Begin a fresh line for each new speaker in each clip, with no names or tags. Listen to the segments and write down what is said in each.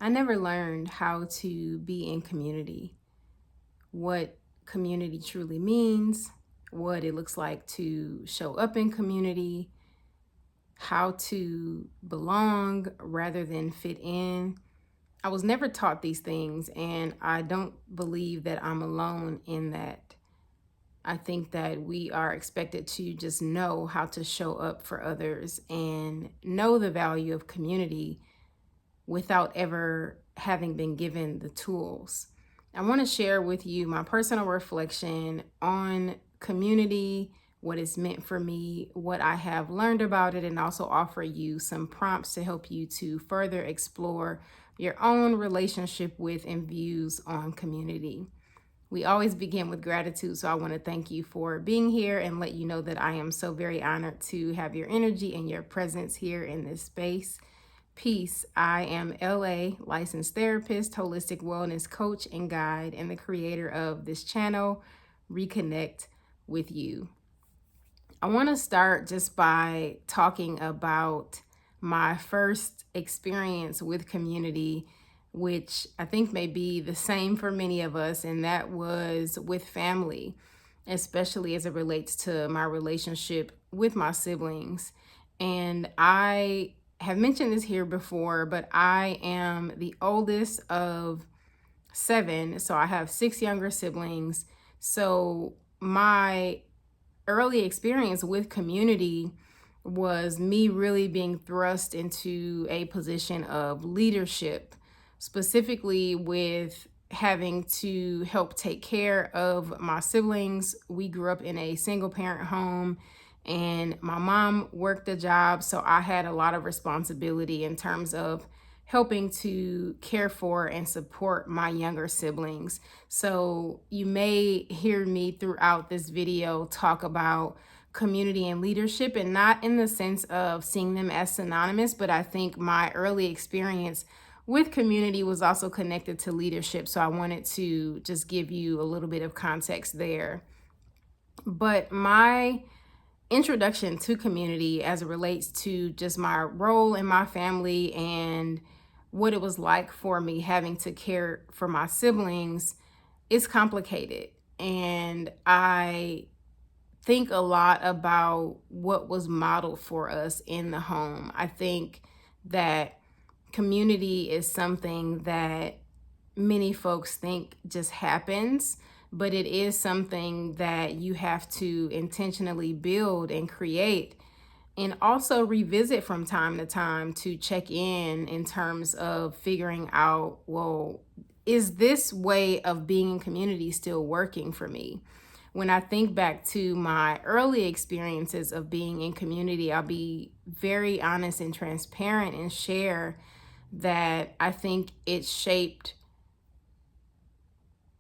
I never learned how to be in community, what community truly means, what it looks like to show up in community, how to belong rather than fit in. I was never taught these things, and I don't believe that I'm alone in that. I think that we are expected to just know how to show up for others and know the value of community without ever having been given the tools. I want to share with you my personal reflection on community, what it's meant for me, what I have learned about it, and also offer you some prompts to help you to further explore your own relationship with and views on community. We always begin with gratitude, so I want to thank you for being here and let you know that I am so very honored to have your energy and your presence here in this space. Peace. I am LA, licensed therapist, holistic wellness coach, and guide, and the creator of this channel, Reconnect with You. I want to start just by talking about my first experience with community, which I think may be the same for many of us, and that was with family, especially as it relates to my relationship with my siblings. And I have mentioned this here before, but I am the oldest of 7, so I have 6 younger siblings. So my early experience with community was me really being thrust into a position of leadership, specifically with having to help take care of my siblings. We grew up in a single parent home, and my mom worked a job, so I had a lot of responsibility in terms of helping to care for and support my younger siblings. So you may hear me throughout this video talk about community and leadership, and not in the sense of seeing them as synonymous, but I think my early experience with community was also connected to leadership. So I wanted to just give you a little bit of context there. But my introduction to community as it relates to just my role in my family and what it was like for me having to care for my siblings is complicated. And I think a lot about what was modeled for us in the home. I think that community is something that many folks think just happens, but it is something that you have to intentionally build and create, and also revisit from time to time to check in terms of figuring out, well, is this way of being in community still working for me? When I think back to my early experiences of being in community, I'll be very honest and transparent and share that I think it shaped,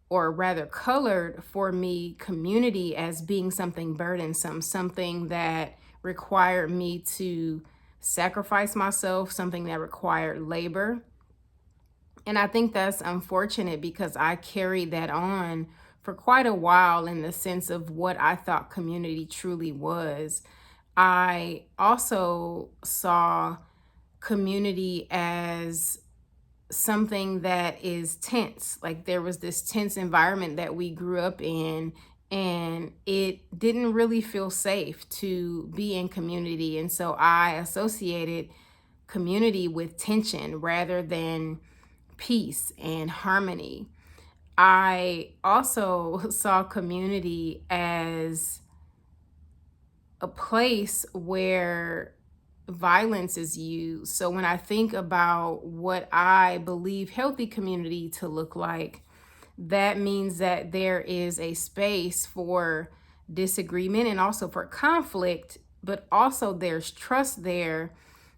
or rather colored for me, community as being something burdensome, something that required me to sacrifice myself, something that required labor. And I think that's unfortunate because I carried that on for quite a while in the sense of what I thought community truly was. I also saw community as something that is tense. Like there was this tense environment that we grew up in, and it didn't really feel safe to be in community. And so I associated community with tension rather than peace and harmony. I also saw community as a place where violence is used. So when I think about what I believe healthy community to look like, that means that there is a space for disagreement and also for conflict, but also there's trust there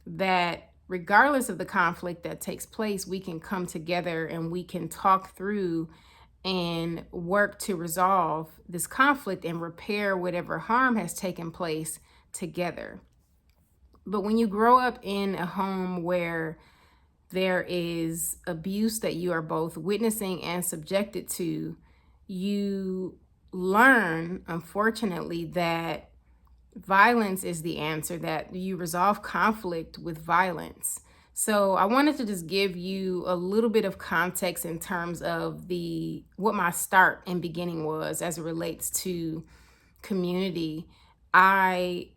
that regardless of the conflict that takes place, we can come together and we can talk through and work to resolve this conflict and repair whatever harm has taken place together. But when you grow up in a home where there is abuse that you are both witnessing and subjected to, you learn, unfortunately, that violence is the answer, that you resolve conflict with violence. So I wanted to just give you a little bit of context in terms of what my start and beginning was as it relates to community. I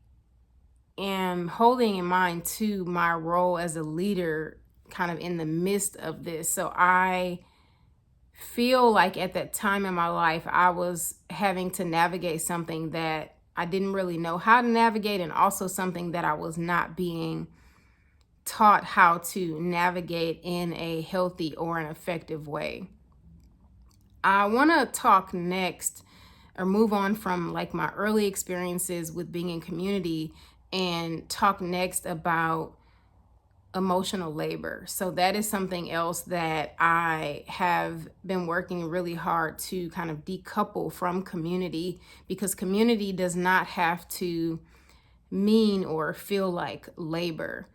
am holding in mind too my role as a leader kind of in the midst of this. So I feel like at that time in my life, I was having to navigate something that I didn't really know how to navigate, and also something that I was not being taught how to navigate in a healthy or an effective way. I want to talk next or move on from like my early experiences with being in community and talk next about emotional labor. So that is something else that I have been working really hard to kind of decouple from community, because community does not have to mean or feel like labor.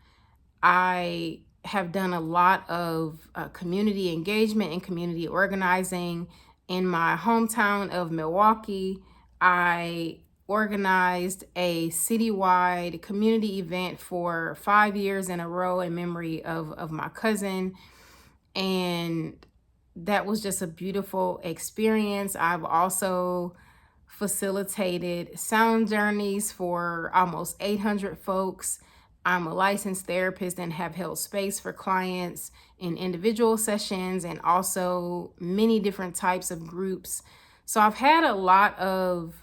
I have done a lot of community engagement and community organizing in my hometown of Milwaukee. I organized a citywide community event for 5 years in a row in memory of my cousin. And that was just a beautiful experience. I've also facilitated sound journeys for almost 800 folks. I'm a licensed therapist and have held space for clients in individual sessions and also many different types of groups. So I've had a lot of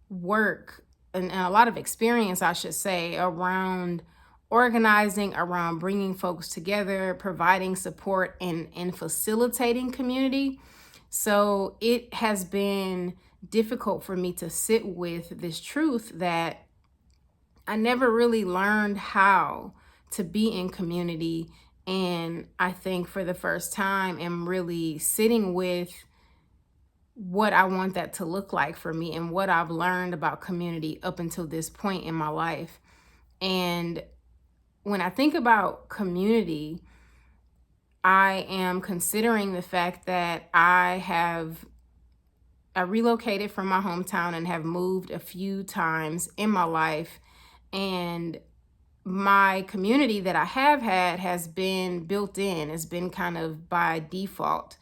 work and a lot of experience, I should say, around organizing, around bringing folks together, providing support, and facilitating community. So it has been difficult for me to sit with this truth that I never really learned how to be in community. And I think for the first time, am really sitting with what I want that to look like for me and what I've learned about community up until this point in my life. And when I think about community, I am considering the fact that I relocated from my hometown and have moved a few times in my life. And my community that I have had has been built in, it's been kind of by default.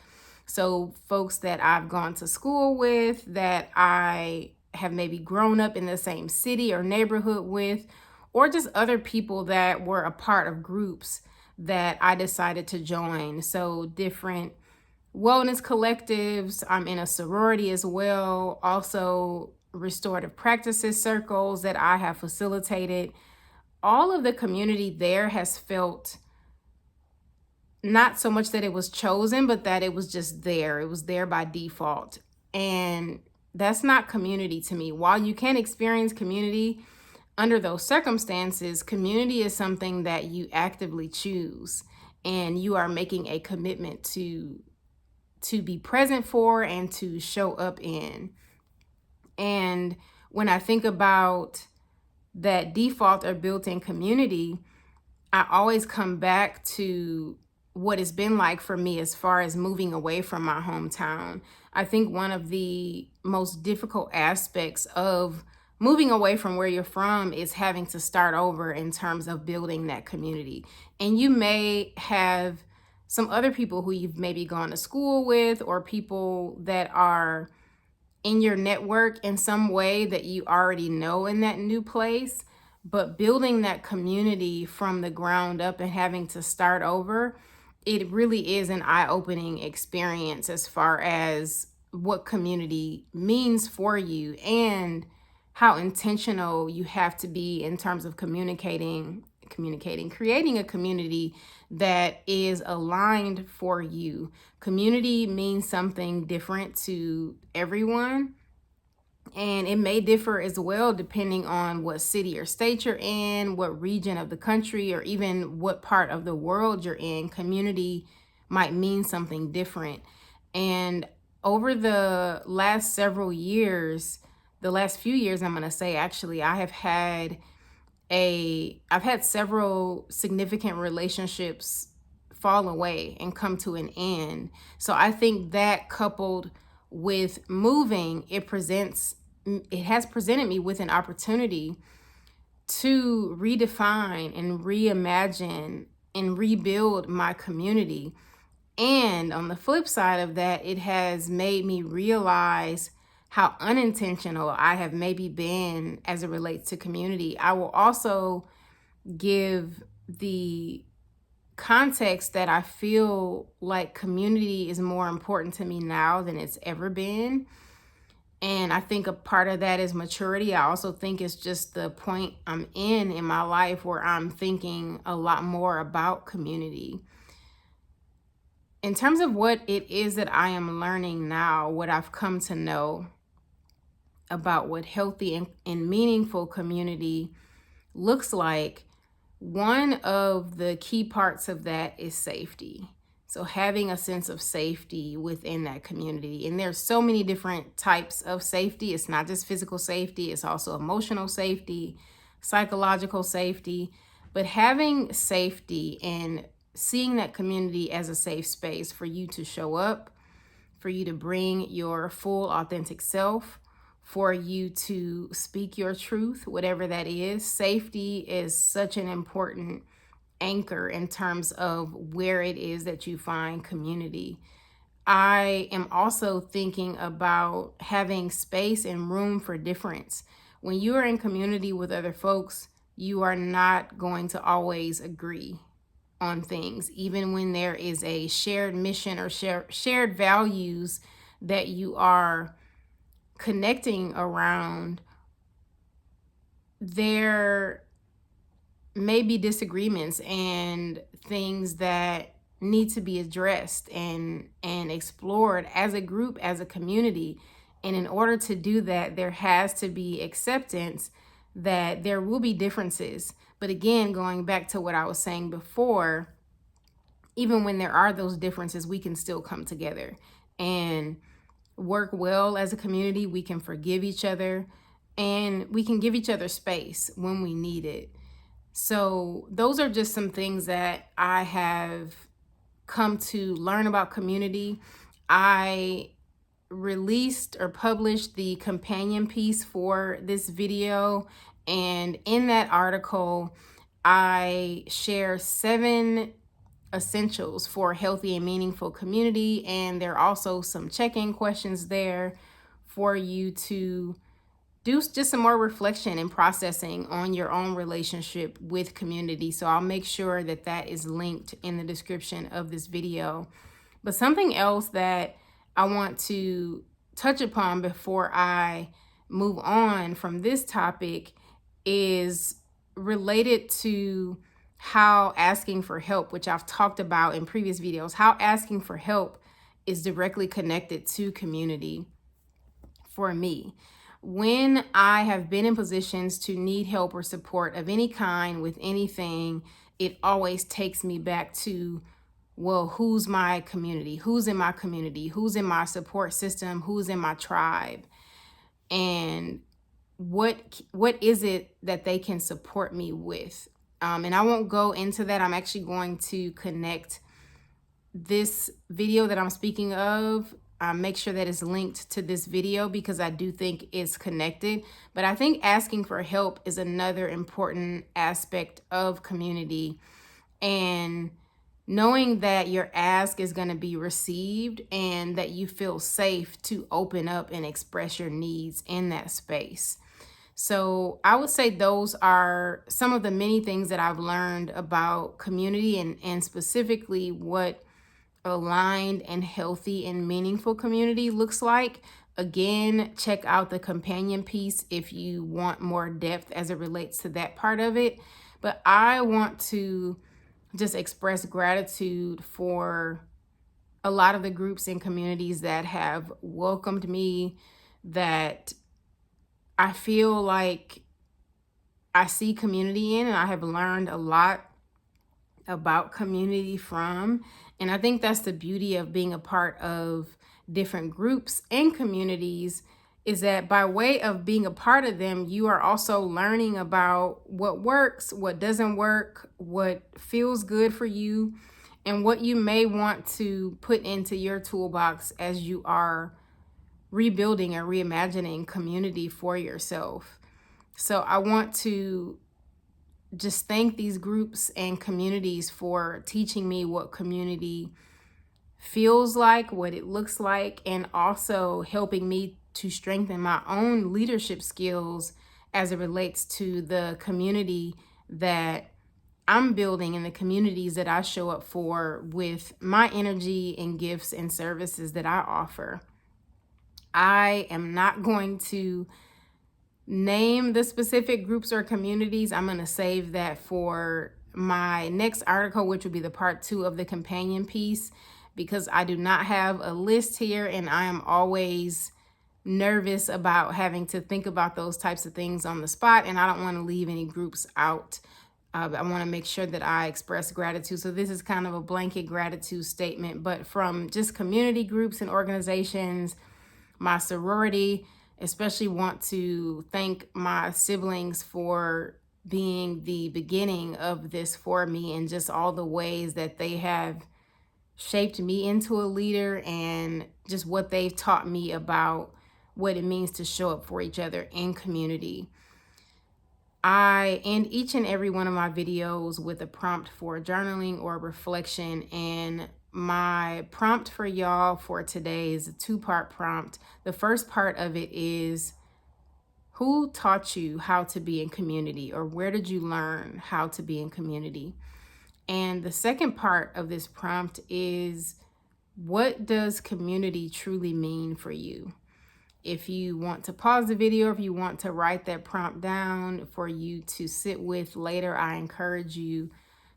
So folks that I've gone to school with, that I have maybe grown up in the same city or neighborhood with, or just other people that were a part of groups that I decided to join. So different wellness collectives. I'm in a sorority as well. Also restorative practices circles that I have facilitated. All of the community there has felt not so much that it was chosen, but that it was just there. It was there by default. And that's not community to me. While you can experience community under those circumstances, community is something that you actively choose and you are making a commitment to be present for and to show up in. And when I think about that default or built-in community, I always come back to what it's been like for me as far as moving away from my hometown. I think one of the most difficult aspects of moving away from where you're from is having to start over in terms of building that community. And you may have some other people who you've maybe gone to school with, or people that are in your network in some way that you already know in that new place. But building that community from the ground up and having to start over, it really is an eye-opening experience as far as what community means for you and how intentional you have to be in terms of creating a community that is aligned for you. Community means something different to everyone, and it may differ as well depending on what city or state you're in, what region of the country, or even what part of the world you're in. Community might mean something different. And over the last several years, the last few years, I'm going to say, actually, I've had several significant relationships fall away and come to an end. So I think that, coupled with moving, it has presented me with an opportunity to redefine and reimagine and rebuild my community. And on the flip side of that, it has made me realize how unintentional I have maybe been as it relates to community. I will also give the context that I feel like community is more important to me now than it's ever been. And I think a part of that is maturity. I also think it's just the point I'm in my life where I'm thinking a lot more about community. In terms of what it is that I am learning now, what I've come to know about what healthy and meaningful community looks like, one of the key parts of that is safety. So having a sense of safety within that community. And there's so many different types of safety. It's not just physical safety, it's also emotional safety, psychological safety. But having safety and seeing that community as a safe space for you to show up, for you to bring your full authentic self, for you to speak your truth, whatever that is. Safety is such an important anchor in terms of where it is that you find community. I am also thinking about having space and room for difference. When you are in community with other folks, you are not going to always agree on things, even when there is a shared mission or shared values that you are connecting around. There may be disagreements and things that need to be addressed and explored as a group, as a community. And in order to do that, there has to be acceptance that there will be differences. But again, going back to what I was saying before, even when there are those differences, we can still come together and work well as a community. We can forgive each other and we can give each other space when we need it. So those are just some things that I have come to learn about community. I released or published the companion piece for this video. And in that article, I share 7 essentials for healthy and meaningful community. And there are also some check-in questions there for you to do just some more reflection and processing on your own relationship with community. So I'll make sure that that is linked in the description of this video. But something else that I want to touch upon before I move on from this topic is related to how asking for help, which I've talked about in previous videos, how asking for help is directly connected to community for me. When I have been in positions to need help or support of any kind with anything, it always takes me back to, well, who's my community? Who's in my community? Who's in my support system? Who's in my tribe? And what is it that they can support me with? And I won't go into that. I'm actually going to connect this video that I'm speaking of, make sure that it's linked to this video because I do think it's connected. But I think asking for help is another important aspect of community, and knowing that your ask is going to be received and that you feel safe to open up and express your needs in that space. So I would say those are some of the many things that I've learned about community and specifically what aligned and healthy and meaningful community looks like. Again, check out the companion piece if you want more depth as it relates to that part of it. But I want to just express gratitude for a lot of the groups and communities that have welcomed me, that I feel like I see community in, and I have learned a lot about community from. And I think that's the beauty of being a part of different groups and communities, is that by way of being a part of them, you are also learning about what works, what doesn't work, what feels good for you, and what you may want to put into your toolbox as you are rebuilding or reimagining community for yourself. So I want to just thank these groups and communities for teaching me what community feels like, what it looks like, and also helping me to strengthen my own leadership skills as it relates to the community that I'm building and the communities that I show up for with my energy and gifts and services that I offer. I am not going to name the specific groups or communities. I'm going to save that for my next article, which will be the part 2 of the companion piece, because I do not have a list here, and I am always nervous about having to think about those types of things on the spot, and I don't want to leave any groups out. I want to make sure that I express gratitude. So this is kind of a blanket gratitude statement, but from just community groups and organizations, my sorority, especially want to thank my siblings for being the beginning of this for me, and just all the ways that they have shaped me into a leader, and just what they've taught me about what it means to show up for each other in community. I end each and every one of my videos with a prompt for journaling or reflection, and my prompt for y'all for today is a 2-part prompt. The first part of it is, who taught you how to be in community, or where did you learn how to be in community? And the second part of this prompt is, what does community truly mean for you? If you want to pause the video, if you want to write that prompt down for you to sit with later, I encourage you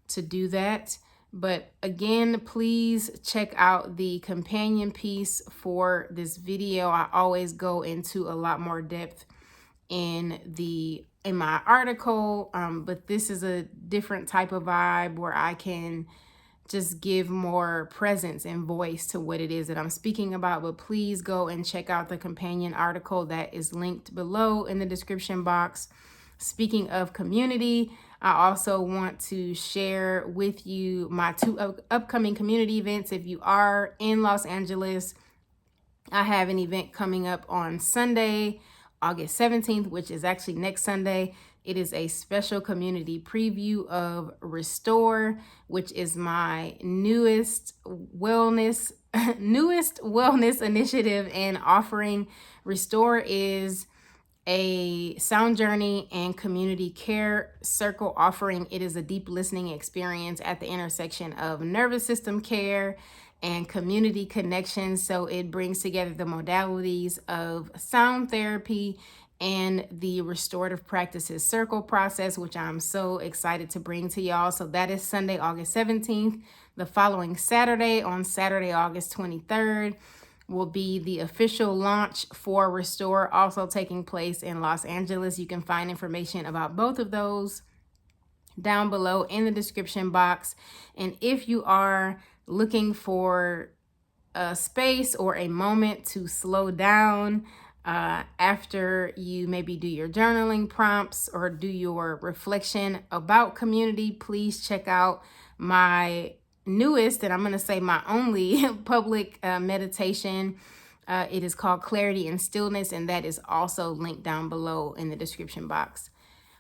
to do that. But again, please check out the companion piece for this video. I always go into a lot more depth in my article, but this is a different type of vibe where I can just give more presence and voice to what it is that I'm speaking about. But please go and check out the companion article that is linked below in the description box. Speaking of community, I also want to share with you my 2 upcoming community events. If you are in Los Angeles, I have an event coming up on Sunday, August 17th, which is actually next Sunday. It is a special community preview of Restore, which is my newest wellness initiative and offering. Restore is a sound journey and community care circle offering. It is a deep listening experience at the intersection of nervous system care and community connection. So it brings together the modalities of sound therapy and the restorative practices circle process, which I'm so excited to bring to y'all. So that is Sunday, August 17th. The following Saturday, on Saturday, August 23rd, will be the official launch for Restore, also taking place in Los Angeles. You can find information about both of those down below in the description box. And if you are looking for a space or a moment to slow down after you maybe do your journaling prompts or do your reflection about community, please check out my newest, and I'm going to say my only public meditation. It is called Clarity and Stillness, and that is also linked down below in the description box.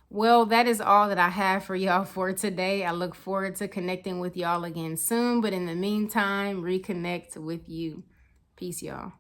Well, that is all that I have for y'all for today. I look forward to connecting with y'all again soon, but in the meantime, reconnect with you. Peace, y'all.